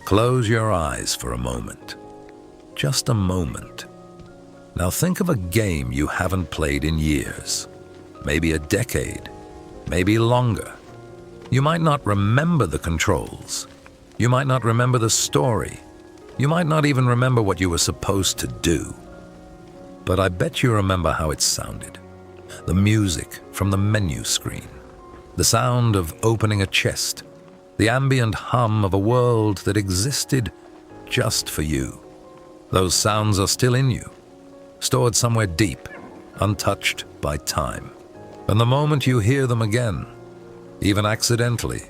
Close your eyes for a moment. Just a moment. Now think of a game you haven't played in years. Maybe a decade. Maybe longer. You might not remember the controls. You might not remember the story. You might not even remember what you were supposed to do. But I bet you remember how it sounded. The music from the menu screen. The sound of opening a chest. The ambient hum of a world that existed just for you. Those sounds are still in you, stored somewhere deep, untouched by time. And the moment you hear them again, even accidentally,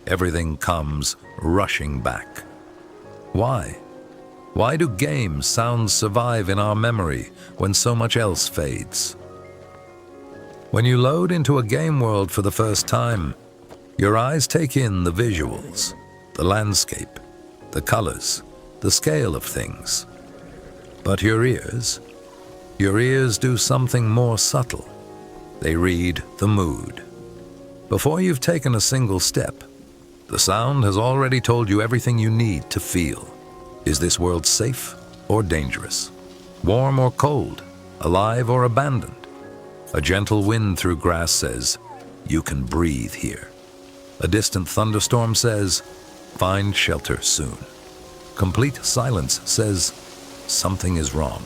everything comes rushing back. Why? Why do game sounds survive in our memory when so much else fades? When you load into a game world for the first time, your eyes take in the visuals, the landscape, the colors, the scale of things. But your ears do something more subtle. They read the mood. Before you've taken a single step, the sound has already told you everything you need to feel. Is this world safe or dangerous? Warm or cold? Alive or abandoned? A gentle wind through grass says, you can breathe here. A distant thunderstorm says, find shelter soon. Complete silence says, something is wrong.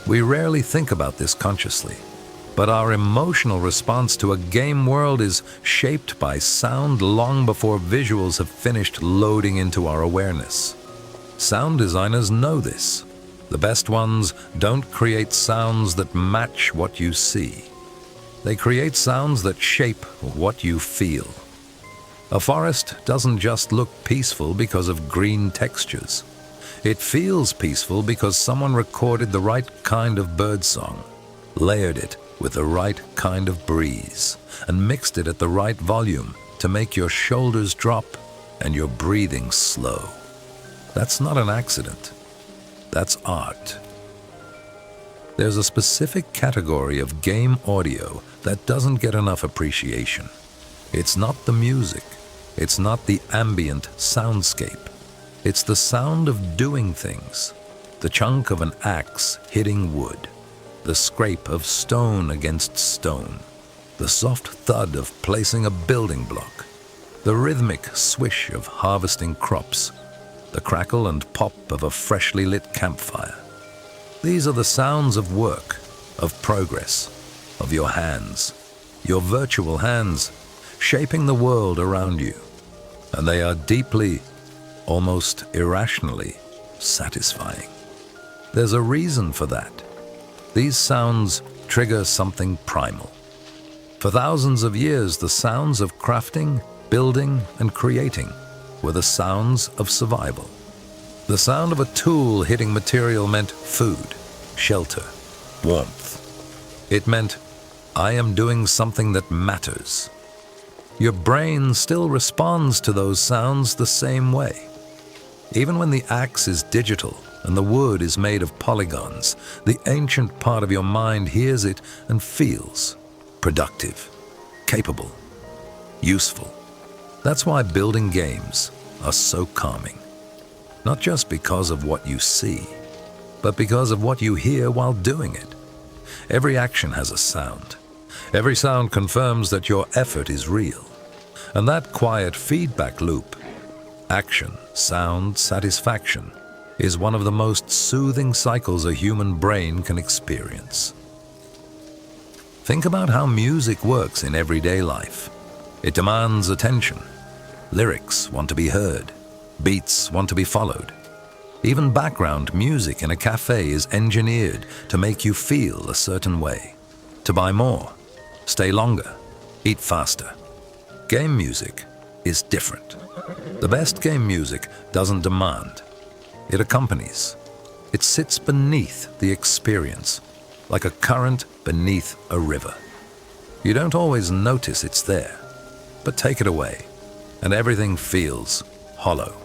We rarely think about this consciously, but our emotional response to a game world is shaped by sound long before visuals have finished loading into our awareness. Sound designers know this. The best ones don't create sounds that match what you see. They create sounds that shape what you feel. A forest doesn't just look peaceful because of green textures. It feels peaceful because someone recorded the right kind of birdsong, layered it with the right kind of breeze, and mixed it at the right volume to make your shoulders drop and your breathing slow. That's not an accident. That's art. There's a specific category of game audio that doesn't get enough appreciation. It's not the music. It's not the ambient soundscape. It's the sound of doing things. The chunk of an axe hitting wood. The scrape of stone against stone. The soft thud of placing a building block. The rhythmic swish of harvesting crops. The crackle and pop of a freshly lit campfire. These are the sounds of work, of progress, of your hands, your virtual hands, shaping the world around you. And they are deeply, almost irrationally, satisfying. There's a reason for that. These sounds trigger something primal. For thousands of years, the sounds of crafting, building, and creating were the sounds of survival. The sound of a tool hitting material meant food, shelter, warmth. It meant, I am doing something that matters. Your brain still responds to those sounds the same way. Even when the axe is digital and the wood is made of polygons, the ancient part of your mind hears it and feels productive, capable, useful. That's why building games are so calming. Not just because of what you see, but because of what you hear while doing it. Every action has a sound. Every sound confirms that your effort is real. And that quiet feedback loop, action, sound, satisfaction, is one of the most soothing cycles a human brain can experience. Think about how music works in everyday life. It demands attention. Lyrics want to be heard. Beats want to be followed. Even background music in a cafe is engineered to make you feel a certain way. To buy more, stay longer, eat faster. Game music is different. The best game music doesn't demand. It accompanies. It sits beneath the experience, like a current beneath a river. You don't always notice it's there, but take it away, and everything feels hollow.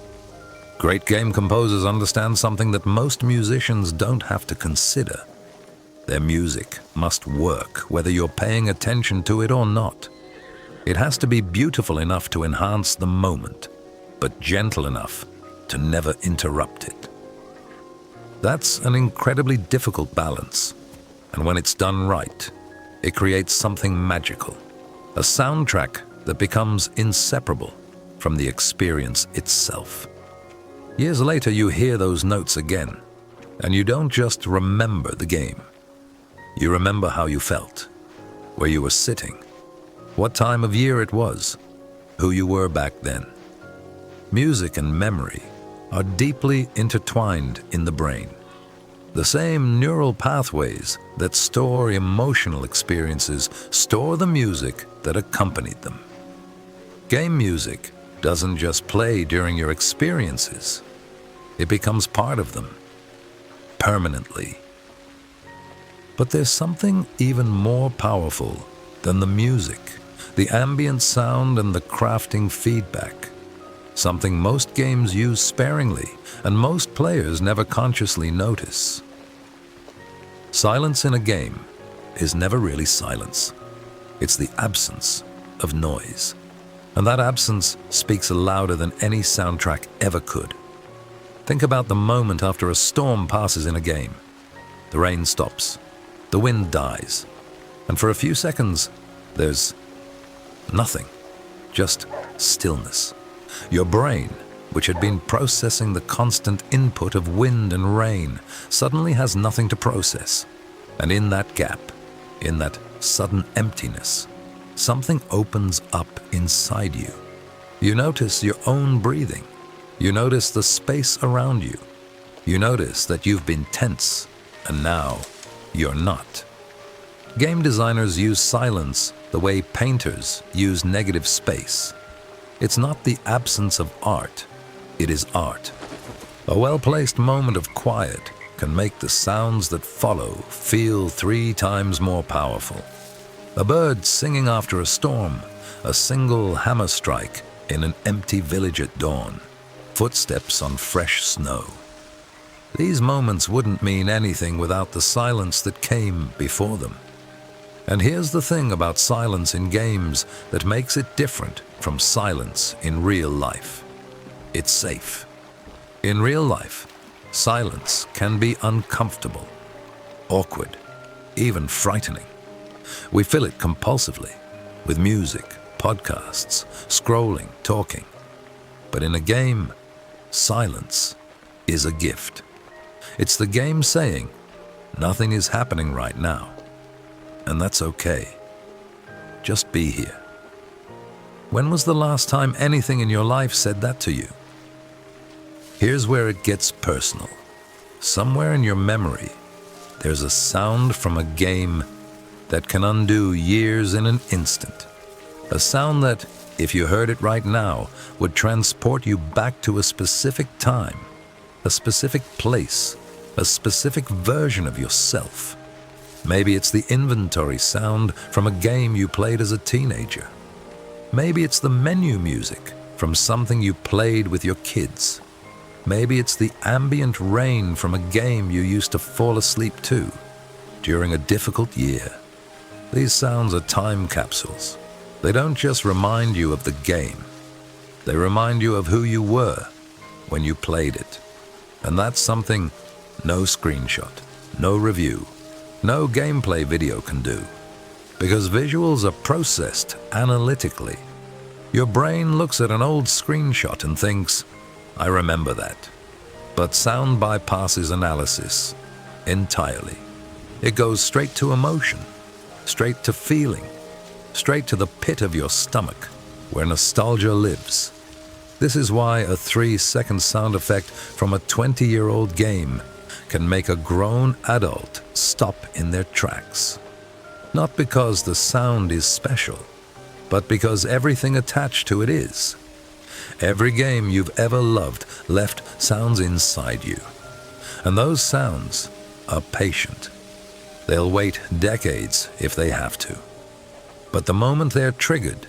Great game composers understand something that most musicians don't have to consider. Their music must work whether you're paying attention to it or not. It has to be beautiful enough to enhance the moment, but gentle enough to never interrupt it. That's an incredibly difficult balance, and when it's done right, it creates something magical, a soundtrack that becomes inseparable from the experience itself. Years later, you hear those notes again, and you don't just remember the game. You remember how you felt, where you were sitting, what time of year it was, who you were back then. Music and memory are deeply intertwined in the brain. The same neural pathways that store emotional experiences store the music that accompanied them. Game music doesn't just play during your experiences. It becomes part of them, permanently. But there's something even more powerful than the music, the ambient sound and the crafting feedback. Something most games use sparingly and most players never consciously notice. Silence in a game is never really silence. It's the absence of noise. And that absence speaks louder than any soundtrack ever could. Think about the moment after a storm passes in a game. The rain stops, the wind dies, and for a few seconds, there's nothing, just stillness. Your brain, which had been processing the constant input of wind and rain, suddenly has nothing to process. And in that gap, in that sudden emptiness, something opens up inside you. You notice your own breathing. You notice the space around you. You notice that you've been tense, and now you're not. Game designers use silence the way painters use negative space. It's not the absence of art, it is art. A well-placed moment of quiet can make the sounds that follow feel 3 times more powerful. A bird singing after a storm, a single hammer strike in an empty village at dawn, footsteps on fresh snow. These moments wouldn't mean anything without the silence that came before them. And here's the thing about silence in games that makes it different from silence in real life. It's safe. In real life, silence can be uncomfortable, awkward, even frightening. We fill it compulsively with music, podcasts, scrolling, talking. But in a game, silence is a gift. It's the game saying, nothing is happening right now. And that's okay. Just be here. When was the last time anything in your life said that to you? Here's where it gets personal. Somewhere in your memory, there's a sound from a game that can undo years in an instant. A sound that, if you heard it right now, would transport you back to a specific time, a specific place, a specific version of yourself. Maybe it's the inventory sound from a game you played as a teenager. Maybe it's the menu music from something you played with your kids. Maybe it's the ambient rain from a game you used to fall asleep to during a difficult year. These sounds are time capsules. They don't just remind you of the game. They remind you of who you were when you played it. And that's something no screenshot, no review, no gameplay video can do. Because visuals are processed analytically. Your brain looks at an old screenshot and thinks, I remember that. But sound bypasses analysis entirely. It goes straight to emotion, straight to feeling, straight to the pit of your stomach, where nostalgia lives. This is why a 3-second sound effect from a 20-year-old game can make a grown adult stop in their tracks. Not because the sound is special, but because everything attached to it is. Every game you've ever loved left sounds inside you. And those sounds are patient. They'll wait decades if they have to. But the moment they're triggered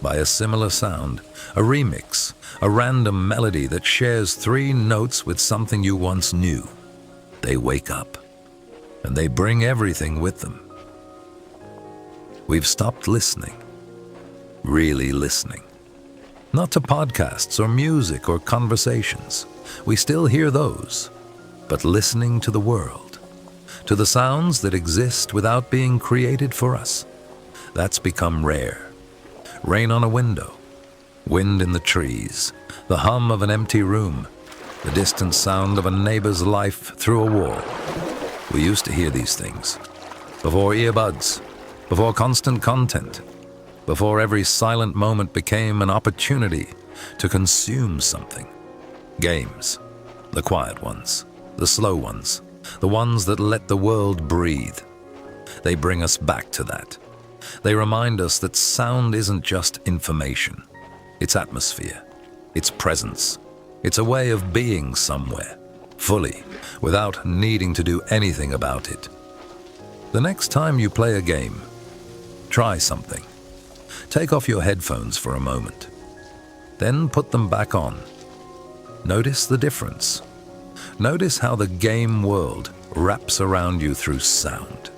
by a similar sound, a remix, a random melody that shares 3 notes with something you once knew, they wake up, and they bring everything with them. We've stopped listening, really listening. Not to podcasts or music or conversations, We still hear those, but listening to the world, to the sounds that exist without being created for us, that's become rare. Rain on a window, wind in the trees, the hum of an empty room, the distant sound of a neighbor's life through a wall. We used to hear these things before earbuds, before constant content, before every silent moment became an opportunity to consume something. Games, the quiet ones, the slow ones, the ones that let the world breathe. They bring us back to that. They remind us that sound isn't just information. It's atmosphere, it's presence, it's a way of being somewhere, fully, without needing to do anything about it. The next time you play a game, try something. Take off your headphones for a moment. Then put them back on. Notice the difference. Notice how the game world wraps around you through sound.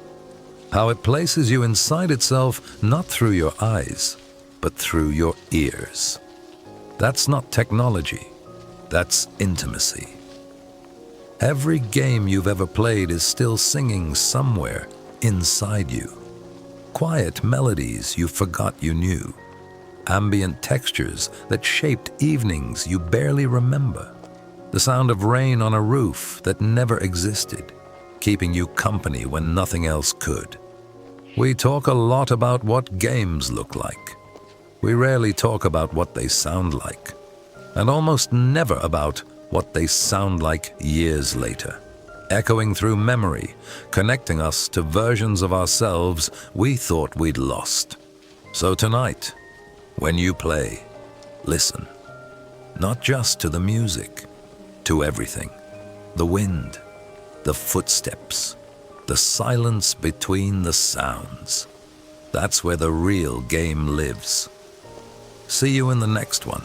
How it places you inside itself not through your eyes, but through your ears. That's not technology. That's intimacy. Every game you've ever played is still singing somewhere inside you. Quiet melodies you forgot you knew. Ambient textures that shaped evenings you barely remember. The sound of rain on a roof that never existed, keeping you company when nothing else could. We talk a lot about what games look like. We rarely talk about what they sound like, and almost never about what they sound like years later, echoing through memory, connecting us to versions of ourselves we thought we'd lost. So tonight, when you play, listen, not just to the music, to everything. The wind, the footsteps, the silence between the sounds. That's where the real game lives. See you in the next one.